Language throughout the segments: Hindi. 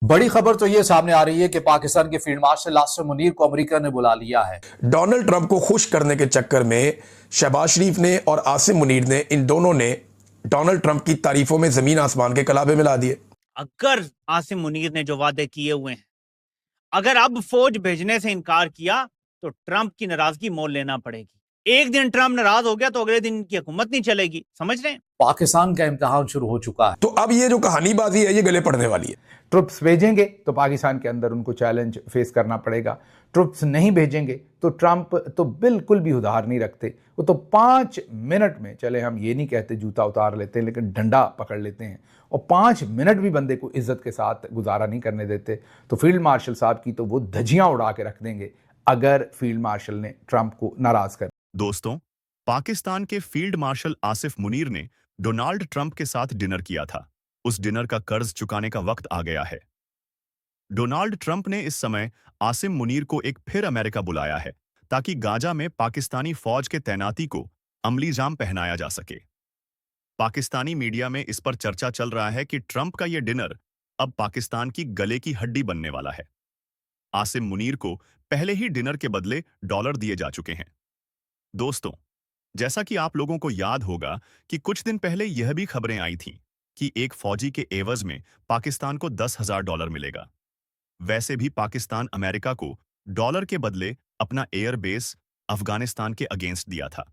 बड़ी खबर तो ये सामने आ रही है कि पाकिस्तान के फील्ड मार्शल आसिम मुनीर को अमेरिका ने बुला लिया है। डोनाल्ड ट्रंप को खुश करने के चक्कर में शहबाज शरीफ ने और आसिम मुनीर ने इन दोनों ने डोनाल्ड ट्रंप की तारीफों में जमीन आसमान के कलाबे मिला दिए। अगर आसिम मुनीर ने जो वादे किए हुए हैं, अगर अब फौज भेजने से इनकार किया तो ट्रंप की नाराजगी मोल लेना पड़ेगी। एक दिन ट्रंप नाराज हो गया तो अगले दिन की हुकूमत नहीं चलेगी। समझ रहे हैं? पाकिस्तान का इम्तिहान शुरू हो चुका है। तो अब ये जो कहानीबाजी है ये गले पड़ने वाली है। ट्रुप्स भेजेंगे तो पाकिस्तान के अंदर उनको चैलेंज फेस करना पड़ेगा। ट्रुप्स नहीं भेजेंगे तो ट्रंप तो बिल्कुल भी उधार नहीं रखते। वो तो 5 मिनट में, चले हम ये नहीं कहते जूता उतार लेते हैं, लेकिन डंडा पकड़ लेते हैं और 5 मिनट भी बंदे को इज्जत के साथ गुजारा नहीं करने देते। तो फील्ड मार्शल साहब की तो वो धज्जियां उड़ा के रख देंगे अगर फील्ड मार्शल ने ट्रंप को नाराज कर। दोस्तों, पाकिस्तान के फील्ड मार्शल आसिफ मुनीर ने डोनाल्ड ट्रंप के साथ डिनर किया था। उस डिनर का कर्ज चुकाने का वक्त आ गया है। डोनाल्ड ट्रंप ने इस समय आसिम मुनीर को एक फिर अमेरिका बुलाया है ताकि गाजा में पाकिस्तानी फौज के तैनाती को अमली जाम पहनाया जा सके। पाकिस्तानी मीडिया में इस पर चर्चा चल रहा है कि ट्रंप का यह डिनर अब पाकिस्तान की गले की हड्डी बनने वाला है। आसिम मुनीर को पहले ही डिनर के बदले डॉलर दिए जा चुके हैं। दोस्तों, जैसा कि आप लोगों को याद होगा कि कुछ दिन पहले यह भी खबरें आई थीं कि एक फौजी के एवज में पाकिस्तान को $10,000 मिलेगा। वैसे भी पाकिस्तान अमेरिका को डॉलर के बदले अपना एयरबेस अफगानिस्तान के अगेंस्ट दिया था।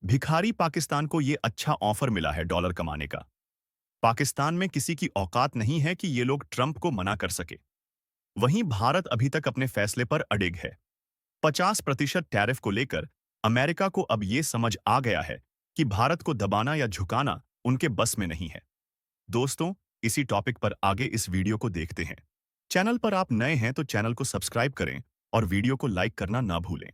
भिखारी पाकिस्तान को यह अच्छा ऑफर मिला है डॉलर कमाने का। पाकिस्तान में किसी की औकात नहीं है कि ये लोग ट्रंप को मना कर सके। वहीं भारत अभी तक अपने फैसले पर अडिग है। 50% टैरिफ को लेकर अमेरिका को अब यह समझ आ गया है कि भारत को दबाना या झुकाना उनके बस में नहीं है। दोस्तों, इसी टॉपिक पर आगे इस वीडियो को देखते हैं। चैनल पर आप नए हैं तो चैनल को सब्सक्राइब करें और वीडियो को लाइक करना ना भूलें।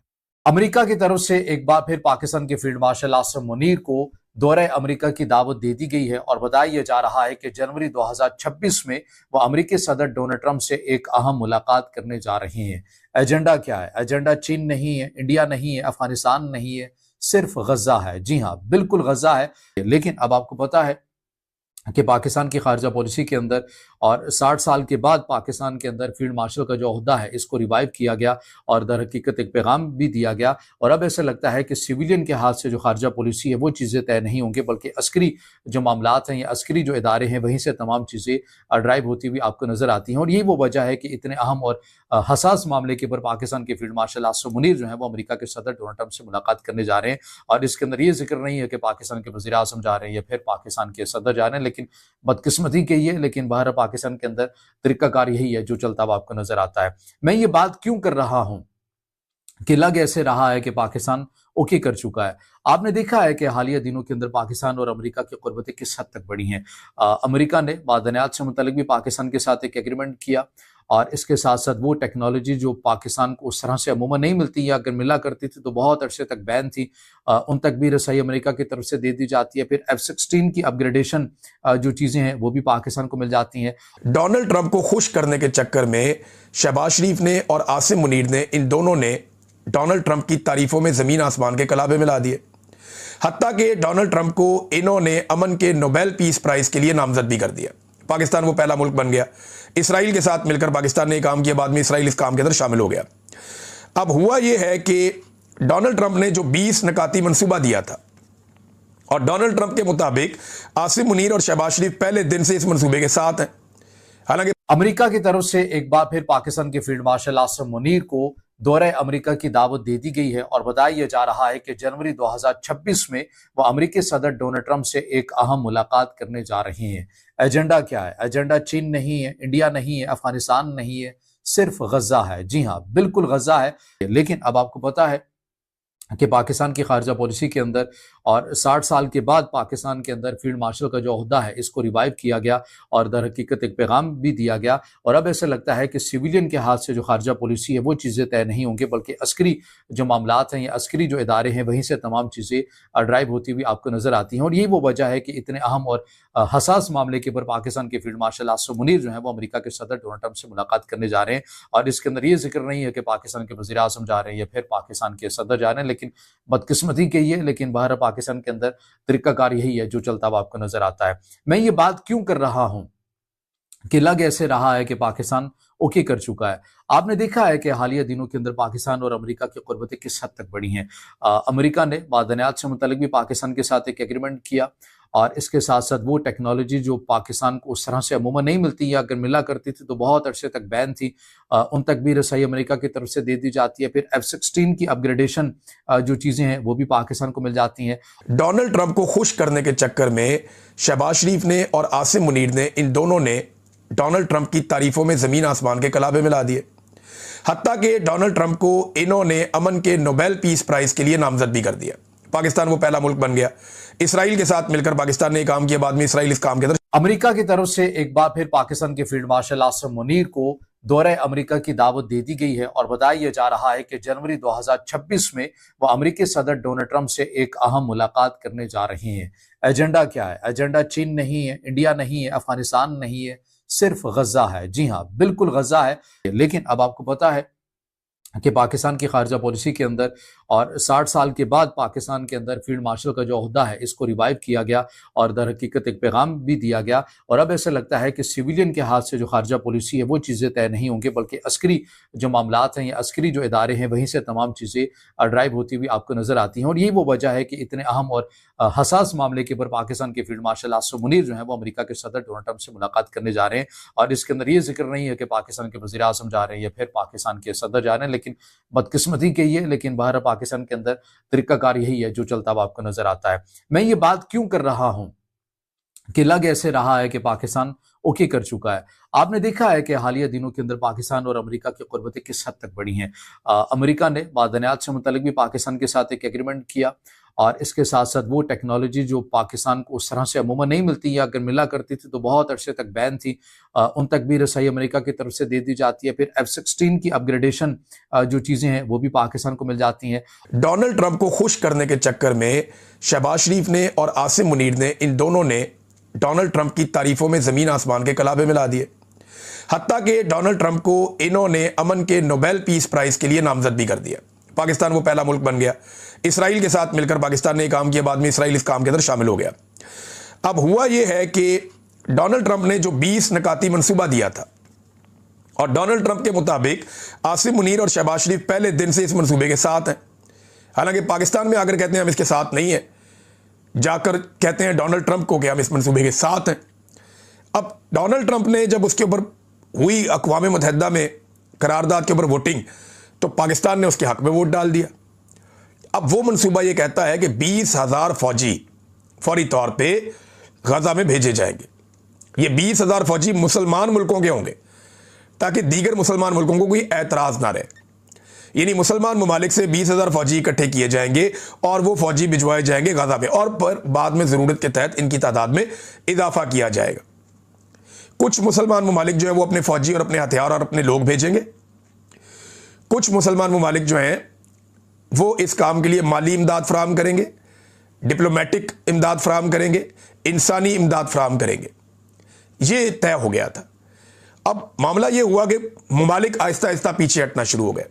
अमेरिका की तरफ से एक बार फिर पाकिस्तान के फील्ड मार्शल आसिम मुनीर को दौरे अमेरिका की दावत दे दी गई है और बताया जा रहा है कि जनवरी 2026 में वो अमेरिकी सदर डोनाल्ड ट्रंप से एक अहम मुलाकात करने जा रहे हैं। एजेंडा क्या है? एजेंडा चीन नहीं है, इंडिया नहीं है, अफगानिस्तान नहीं है, सिर्फ गजा है। जी हाँ, बिल्कुल गजा है। लेकिन अब आपको पता है कि पाकिस्तान की खारजा पॉलिसी के अंदर और 60 साल के बाद पाकिस्तान के अंदर फील्ड मार्शल का जो ओहदा है इसको रिवाइव किया गया और दर हकीकत एक पैगाम भी दिया गया। और अब ऐसा लगता है कि सिविलियन के हाथ से जो खारजा पॉलिसी है वो चीज़ें तय नहीं होंगी, बल्कि अस्करी जो मामलात हैं या अस्करी जो इदारे हैं वहीं से तमाम चीज़ें ड्राइव होती हुई आपको नजर आती हैं। और यही वो वजह है कि इतने अहम और हसास मामले के ऊपर पाकिस्तान के फील्ड मार्शल आसिम मुनीर जो है वो अमेरिका के सदर डोनाल्ड ट्रंप से मुलाकात करने जा रहे हैं। और इसके अंदर ये जिक्र नहीं है कि पाकिस्तान के वज़ीर आज़म जा रहे हैं या फिर पाकिस्तान के सदर जा रहे हैं, लेकिन बदकिस्मती की है, लेकिन बाहर पाकिस्तान के अंदर तरीकाकार यही है जो चलता हुआ आपको नजर आता है। मैं ये बात क्यों कर रहा हूं कि लग ऐसे रहा है कि पाकिस्तान ओके कर चुका है। आपने देखा है कि हालिया दिनों के अंदर पाकिस्तान और अमेरिका की कुर्बतें किस हद तक बढ़ी हैं। अमेरिका ने मादनियात से मुतल्लिक भी पाकिस्तान के साथ एक एग्रीमेंट किया और इसके साथ साथ वो टेक्नोलॉजी जो पाकिस्तान को उस तरह से अमूमन नहीं मिलती या अगर मिला करती थी तो बहुत अरसे तक बैन थी, उन तक भी रसाई अमेरिका की तरफ से दे दी जाती है। फिर F-16 की अपग्रेडेशन जो चीज़ें हैं वो भी पाकिस्तान को मिल जाती हैं। डोनाल्ड ट्रंप को खुश करने के चक्कर में शहबाज शरीफ ने और आसिम मुनीर ने इन दोनों ने डोनाल्ड ट्रंप की तारीफों में जमीन आसमान के कलाबे मिला दिए। हत्ता कि डोनाल्ड ट्रंप को इन्होंने अमन के नोबेल पीस प्राइज के लिए नामजद भी कर दिया। पाकिस्तान वो पहला मुल्क बन गया। इसराइल के साथ मिलकर पाकिस्तान ने काम किया, बाद में इसराइल इस काम के अंदर शामिल हो गया। अब हुआ यह है कि डोनाल्ड ट्रंप ने जो 20 नकाती मंसूबा दिया था और डोनाल्ड ट्रंप के मुताबिक आसिम मुनीर और शहबाज शरीफ पहले दिन से इस मंसूबे के साथ हैं। हालांकि अमेरिका की तरफ से एक बार फिर पाकिस्तान के फील्ड मार्शल आसिम मुनीर को दौरे अमेरिका की दावत दे दी गई है और बताया जा रहा है कि जनवरी 2026 में वो अमेरिकी सदर डोनाल्ड ट्रंप से एक अहम मुलाकात करने जा रहे हैं। एजेंडा क्या है? एजेंडा चीन नहीं है, इंडिया नहीं है, अफगानिस्तान नहीं है, सिर्फ गजा है। जी हाँ, बिल्कुल गजा है। लेकिन अब आपको पता है कि पाकिस्तान की खारजा पॉलिसी के अंदर और 60 साल के बाद पाकिस्तान के अंदर फील्ड मार्शल का जो ओहदा है इसको रिवाइव किया गया और दर हकीकत एक पैगाम भी दिया गया। और अब ऐसा लगता है कि सिविलियन के हाथ से जो खारजा पॉलिसी है वो चीज़ें तय नहीं होंगी, बल्कि अस्करी जो मामलात हैं या अस्करी जो इदारे हैं वहीं से तमाम चीज़ें ड्राइव होती हुई आपको नजर आती हैं। और यही वो वजह है कि इतने अहम और हसास मामले के ऊपर पाकिस्तान के फील्ड मार्शल आसिम मुनीर जो है वो अमेरिका के सदर डोनाल्ड ट्रंप से मुलाकात करने जा रहे हैं। और इसके अंदर ये जिक्र नहीं है कि पाकिस्तान के वज़ीर आज़म जा रहे हैं या फिर पाकिस्तान के सदर जा रहे हैं, लेकिन बदकिस्मती की है, लेकिन बाहर पाकिस्तान के अंदर तरीकाकार यही है जो चलता हुआ आपको नजर आता है। मैं ये बात क्यों कर रहा हूं कि लग ऐसे रहा है कि पाकिस्तान ओके कर चुका है। आपने देखा है कि हालिया दिनों के अंदर पाकिस्तान और अमेरिका की कुर्बतें किस हद तक बढ़ी हैं। अमेरिका ने मादनियात से मुतल्लिक भी पाकिस्तान के साथ एक एग्रीमेंट किया, और इसके साथ साथ वो टेक्नोलॉजी जो पाकिस्तान को उस तरह से अमूमन नहीं मिलती, या अगर मिला करती थी तो बहुत अरसे तक बैन थी, उन तक भी रसाई अमेरिका की तरफ से दे दी जाती है। फिर F-16 की अपग्रेडेशन जो चीज़ें हैं वो भी पाकिस्तान को मिल जाती हैं। डोनाल्ड ट्रंप को खुश करने के चक्कर में शहबाज शरीफ ने और आसिम मुनीर ने, इन दोनों ने डोनाल्ड ट्रंप की तारीफों में ज़मीन आसमान के कलाबे मिला दिए। हत्ता कि डोनाल्ड ट्रंप को इन्होंने अमन के नोबेल पीस प्राइज़ के लिए नामजद भी कर दिया। पाकिस्तान वो पहला मुल्क बन गया। इसराइल के साथ मिलकर पाकिस्तान ने ये काम किया, बाद में इसराइल इस काम के अंदर अमेरिका की तरफ से एक बार फिर पाकिस्तान के फील्ड मार्शल आसिम मुनीर को दौरे अमेरिका की दावत दे दी गई है, और बताया जा रहा है कि जनवरी 2026 में वो अमेरिकी सदर डोनाल्ड ट्रंप से एक अहम मुलाकात करने जा रहे हैं। एजेंडा क्या है? एजेंडा चीन नहीं है, इंडिया नहीं है, अफगानिस्तान नहीं है, सिर्फ गजा है। जी हाँ, बिल्कुल गजा है। लेकिन अब आपको पता है कि पाकिस्तान की खारजा पॉलिसी के अंदर, और 60 साल के बाद पाकिस्तान के अंदर फील्ड मार्शल का जो ओहदा है इसको रिवाइव किया गया, और दर हकीकत एक पैगाम भी दिया गया। और अब ऐसा लगता है कि सिविलियन के हाथ से जो खारजा पॉलिसी है वो चीज़ें तय नहीं होंगी, बल्कि अस्करी जो मामलात हैं या अस्करी जो इदारे हैं वहीं से तमाम चीज़ें ड्राइव होती हुई आपको नज़र आती हैं। और यही वो वजह है कि इतने अहम और हसास मामले के ऊपर पाकिस्तान के फील्ड मार्शल आसिम मुनीर जो है वो अमेरिका के सदर डोनाल्ड ट्रंप से मुलाकात करने जा रहे हैं। और इसके अंदर ये जिक्र नहीं है कि पाकिस्तान के वज़ीर आज़म जा रहे हैं या फिर पाकिस्तान के सदर जा रहे हैं, लेकिन बदकिस्मती की है, लेकिन बाहर पाकिस्तान के अंदर तरीकाकार यही है जो चलता हुआ आपको नजर आता है। मैं ये बात क्यों कर रहा हूं कि लग ऐसे रहा है कि पाकिस्तान ओके कर चुका है। आपने देखा है कि हालिया दिनों के अंदर पाकिस्तान और अमेरिका की कुर्बतें किस हद तक बढ़ी हैं। अमेरिका ने मादनियात से मुतल्लिक भी पाकिस्तान के साथ एक एग्रीमेंट किया, और इसके साथ साथ वो टेक्नोलॉजी जो पाकिस्तान को उस तरह से अमूमन नहीं मिलती, या अगर मिला करती थी तो बहुत अरसे तक बैन थी, उन तक भी रसाई अमेरिका की तरफ से दे दी जाती है। फिर F-16 की अपग्रेडेशन जो चीज़ें हैं वो भी पाकिस्तान को मिल जाती हैं। डोनाल्ड ट्रंप को खुश करने के चक्कर में शहबाज शरीफ ने और आसिम मुनीर ने, इन दोनों ने डोनाल्ड ट्रंप की तारीफों में ज़मीन आसमान के कलाबे मिला दिए। हत्ता कि डोनाल्ड ट्रंप को इन्होंने अमन के नोबेल पीस प्राइज़ के लिए नामजद भी कर दिया। पाकिस्तान वो पहला मुल्क बन गया। इसराइल के साथ मिलकर पाकिस्तान ने काम किया, बाद में इसराइल इस काम के अंदर शामिल हो गया। अब हुआ यह है कि डोनाल्ड ट्रंप ने जो 20 नकाती मंसूबा दिया था, और डोनाल्ड ट्रंप के मुताबिक आसिम मुनीर और शहबाज शरीफ पहले दिन से इस मंसूबे के साथ हैं। हालांकि पाकिस्तान में आकर कहते हैं हम इसके साथ नहीं हैं, जाकर कहते हैं डोनाल्ड ट्रंप को कि हम इस मंसूबे के साथ हैं। अब डोनाल्ड ट्रंप ने जब उसके ऊपर हुई अक़वाम मुत्तहिदा में करारदाद के ऊपर वोटिंग, तो पाकिस्तान ने उसके हक में वोट डाल दिया। अब वो मंसूबा ये कहता है कि 20,000 फौजी फौरी तौर पे गजा में भेजे जाएंगे। ये 20,000 फौजी मुसलमान मुल्कों के होंगे, ताकि दीगर मुसलमान मुल्कों को कोई एतराज़ ना रहे। यानी मुसलमान ममालिक से 20,000 फौजी इकट्ठे किए जाएंगे और वो फौजी भिजवाए जाएंगे गजा में, और पर बाद में ज़रूरत के तहत इनकी तादाद में इजाफा किया जाएगा। कुछ मुसलमान ममालिक जो है वो अपने फौजी और अपने हथियार और अपने लोग भेजेंगे। कुछ मुसलमान ममालिक जो हैं वो इस काम के लिए माली इमदाद फराहम करेंगे, डिप्लोमेटिक इमदाद फराहम करेंगे, इंसानी इमदाद फराहम करेंगे। ये तय हो गया था। अब मामला ये हुआ कि ममालिक आहिस्ता आहिस्ता पीछे हटना शुरू हो गए,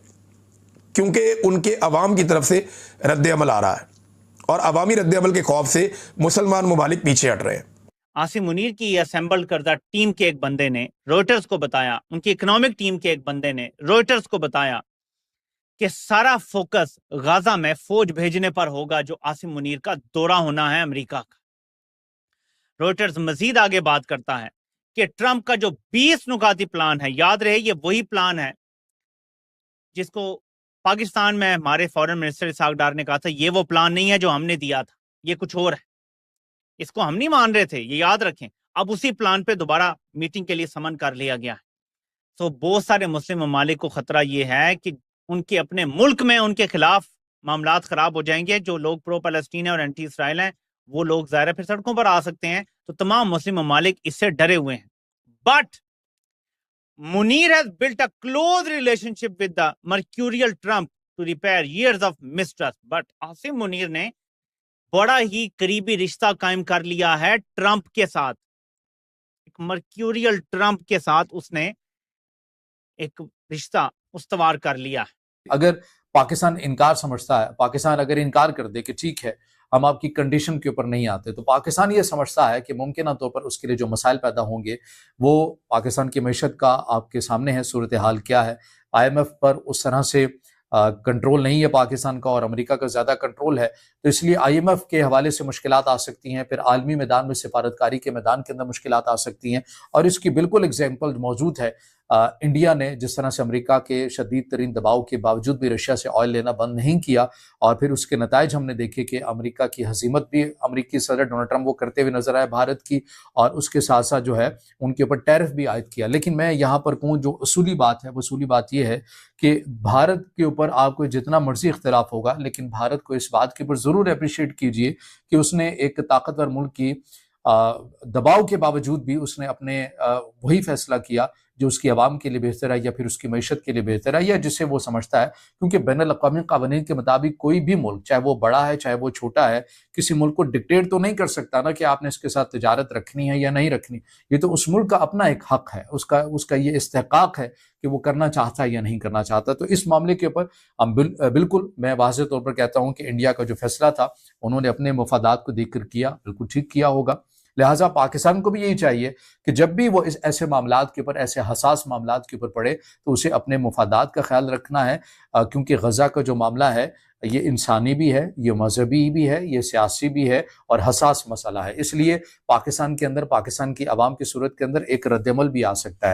क्योंकि उनके अवाम की तरफ से रद्द अमल आ रहा है, और अवामी रद्द अमल के खौफ से मुसलमान ममालिक पीछे हट रहे हैं। आसिम मुनीर की असेंबल करदा टीम के एक बंदे ने रॉयटर्स को बताया, उनकी इकोनॉमिक टीम के एक बंदे ने रॉयटर्स को बताया कि सारा फोकस गाजा में फौज भेजने पर होगा, जो आसिम मुनीर का दौरा होना है अमेरिका का। रॉयटर्स मजीद आगे बात करता है कि ट्रंप का जो 20 नुकाती प्लान है, याद रहे ये वही प्लान है जिसको पाकिस्तान में हमारे फॉरेन मिनिस्टर इसहाक डार ने कहा था ये वो प्लान नहीं है जो हमने दिया था, ये कुछ और है, इसको हम नहीं मान रहे थे, ये याद रखें। अब उसी प्लान पे दोबारा मीटिंग के लिए समन कर लिया गया है। तो बहुत सारे मुस्लिम ममालिक को खतरा ये है कि उनके अपने मुल्क में उनके खिलाफ मामलात खराब हो जाएंगे। जो लोग प्रो पैलेस्टीन है और एंटी इसराइल हैं वो लोग ज़ाहिर फिर सड़कों पर आ सकते हैं। तो तमाम मुस्लिम ममालिक इससे डरे हुए हैं। But Munir has built a close relationship with the mercurial Trump to repair years of mistrust। But Asim Munir ने बड़ा ही करीबी रिश्ता कायम कर लिया है ट्रंप के साथ। एक मर्क्यूरियल ट्रंप के साथ उसने एक रिश्ता उस्तवार कर लिया। अगर पाकिस्तान इनकार समझता है, पाकिस्तान अगर इनकार कर दे कि ठीक है हम आपकी कंडीशन के ऊपर नहीं आते। तो पाकिस्तान ये समझता है कि मुमकिन तौर पर उसके लिए जो मसाइल पैदा होंगे वो पाकिस्तान की मईशत का आपके सामने है, सूरत हाल क्या है। IMF पर उस तरह से कंट्रोल नहीं है पाकिस्तान का और अमेरिका का ज़्यादा कंट्रोल है, तो इसलिए IMF के हवाले से मुश्किलात आ सकती हैं। फिर आलमी मैदान में सिफारतकारी के मैदान के अंदर मुश्किलात आ सकती हैं। और इसकी बिल्कुल एग्जाम्पल मौजूद है। इंडिया ने जिस तरह से अमेरिका के शदीद तरीन दबाव के बावजूद भी रशिया से ऑयल लेना बंद नहीं किया, और फिर उसके नताइज हमने देखे कि अमेरिका की हजीमत भी अमेरिकी सदर डोनाल्ड ट्रंप वो करते हुए नजर आए भारत की, और उसके साथ साथ जो है उनके ऊपर टैरिफ भी आयद किया। लेकिन मैं यहाँ पर कहूँ जो उसूली बात है, वो उसूली बात ये है कि भारत के ऊपर आपको जितना मर्जी इख्तिलाफ होगा, लेकिन भारत को इस बात के ऊपर ज़रूर अप्रिशिएट कीजिए कि उसने एक ताकतवर मुल्क की दबाव के बावजूद भी उसने अपने वही फैसला किया जो उसकी आवाम के लिए बेहतर है या फिर उसकी मईशत के लिए बेहतर है या जिसे वो समझता है। क्योंकि बैनुल-अक़वामी क़वानीन के मुताबिक कोई भी मुल्क, चाहे वो बड़ा है चाहे वो छोटा है, किसी मुल्क को डिक्टेट तो नहीं कर सकता ना कि आपने इसके साथ तिजारत रखनी है या नहीं रखनी। ये तो उस मुल्क का अपना एक हक है, उसका ये इस्तेहकाक है कि वो करना चाहता है या नहीं करना चाहता। तो इस मामले के ऊपर हम बिल्कुल मैं वाज़ेह तौर पर कहता हूँ कि इंडिया का जो फैसला था उन्होंने अपने मफादात को देखकर किया, बिल्कुल ठीक किया होगा। लिहाजा पाकिस्तान को भी यही चाहिए कि जब भी वो इस ऐसे मामलात के ऊपर, ऐसे हसास मामलात के ऊपर पड़े, तो उसे अपने मुफादात का ख्याल रखना है। क्योंकि गज़ा का जो मामला है ये इंसानी भी है, ये मजहबी भी है, ये सियासी भी है और हसास मसला है। इसलिए पाकिस्तान के अंदर, पाकिस्तान की आवाम की सूरत के अंदर एक रद्दअमल भी आ सकता है।